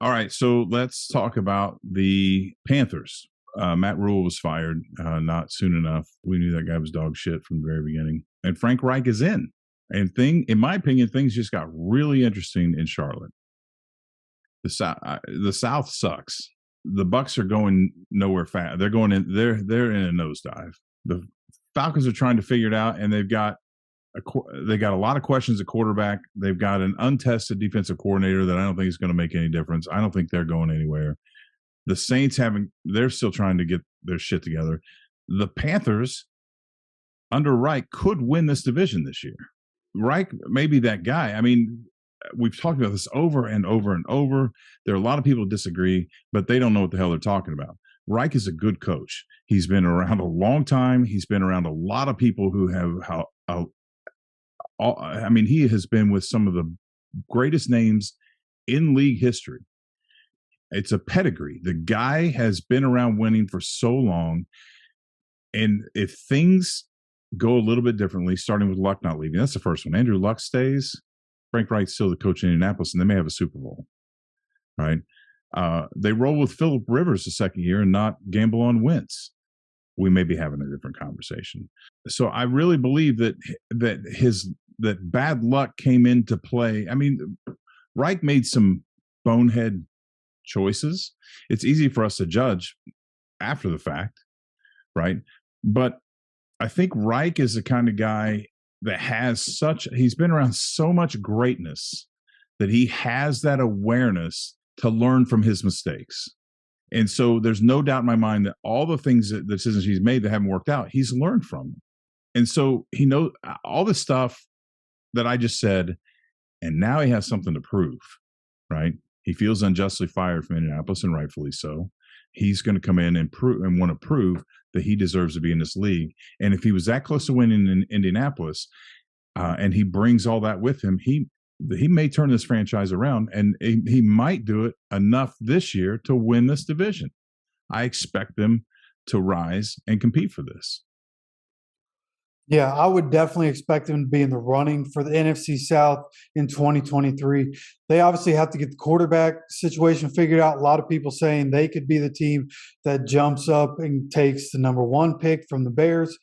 All right, so let's talk about the Panthers. Matt Rule was fired not soon enough. We knew that guy was dog shit from the very beginning. And Frank Reich is in. And in my opinion, things just got really interesting in Charlotte. The South sucks. The Bucks are going nowhere fast. They're going in. They're in a nosedive. The Falcons are trying to figure it out, and they've got a lot of questions at quarterback. They've got an untested defensive coordinator that I don't think is going to make any difference. I don't think they're going anywhere. The Saints they're still trying to get their shit together. The Panthers under Reich could win this division this year. Reich may be that guy. I mean, we've talked about this over and over and over. There are a lot of people who disagree, but they don't know what the hell they're talking about. Reich is a good coach. He's been around a long time. He's been around a lot of people who have he has been with some of the greatest names in league history. It's a pedigree. The guy has been around winning for so long. And if things go a little bit differently, starting with Luck not leaving, that's the first one. Andrew Luck stays. Frank Reich's still the coach in Indianapolis, and they may have a Super Bowl, right? They roll with Phillip Rivers the second year and not gamble on Wentz. We may be having a different conversation. So I really believe that bad luck came into play. I mean, Reich made some bonehead choices. It's easy for us to judge after the fact, right? But I think Reich is the kind of guy that he's been around so much greatness that he has that awareness to learn from his mistakes. And so there's no doubt in my mind that all the decisions he's made that haven't worked out, he's learned from them. And so he knows all the stuff that I just said, and now he has something to prove, right? He feels unjustly fired from Indianapolis, and rightfully so. He's going to come in and want to prove that he deserves to be in this league. And if he was that close to winning in Indianapolis, and he brings all that with him, he may turn this franchise around, and he might do it enough this year to win this division. I expect them to rise and compete for this. Yeah, I would definitely expect them to be in the running for the NFC South in 2023. They obviously have to get the quarterback situation figured out. A lot of people saying they could be the team that jumps up and takes the number one pick from the Bears,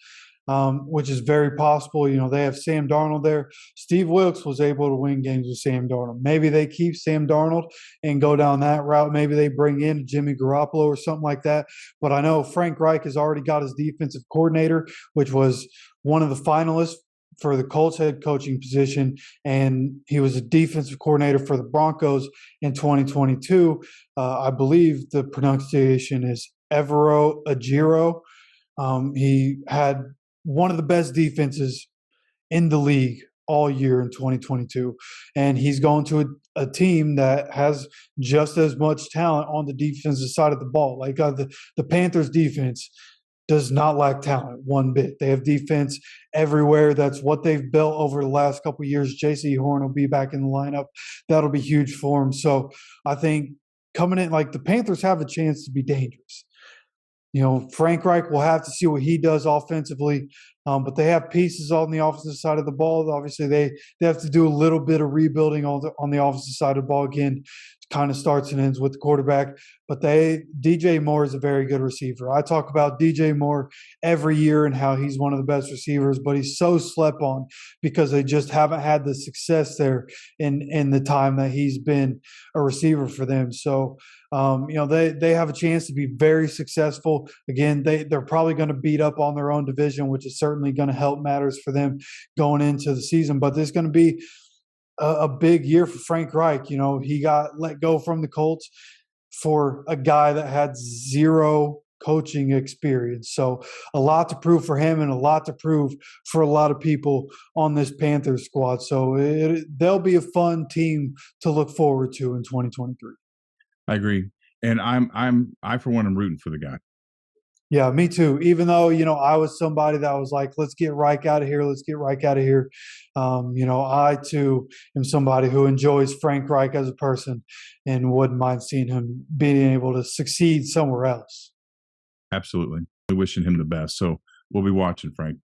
which is very possible. You know, they have Sam Darnold there. Steve Wilkes was able to win games with Sam Darnold. Maybe they keep Sam Darnold and go down that route. Maybe they bring in Jimmy Garoppolo or something like that. But I know Frank Reich has already got his defensive coordinator, which was one of the finalists for the Colts head coaching position, and he was a defensive coordinator for the Broncos in 2022. I believe the pronunciation is Evero Agiro. He had one of the best defenses in the league all year in 2022. And he's going to a team that has just as much talent on the defensive side of the ball. Like the Panthers defense does not lack talent one bit. They have defense everywhere. That's what they've built over the last couple of years. J.C. Horn will be back in the lineup. That'll be huge for him. So I think coming in, like the Panthers have a chance to be dangerous. You know, Frank Reich will have to see what he does offensively, but they have pieces on the offensive side of the ball. Obviously, they have to do a little bit of rebuilding on the offensive side of the ball. Again, it kind of starts and ends with the quarterback. But DJ Moore is a very good receiver. I talk about DJ Moore every year and how he's one of the best receivers, but he's so slept on because they just haven't had the success there in the time that he's been a receiver for them. So, you know, they have a chance to be very successful. Again, they're probably going to beat up on their own division, which is certainly going to help matters for them going into the season. But there's going to be a big year for Frank Reich. You know, he got let go from the Colts for a guy that had zero coaching experience. So a lot to prove for him and a lot to prove for a lot of people on this Panthers squad. So they'll be a fun team to look forward to in 2023. I agree. And I for one, am rooting for the guy. Yeah, me too. Even though, you know, I was somebody that was like, let's get Reich out of here. Let's get Reich out of here. You know, I too am somebody who enjoys Frank Reich as a person and wouldn't mind seeing him being able to succeed somewhere else. Absolutely. Wishing him the best. So we'll be watching, Frank.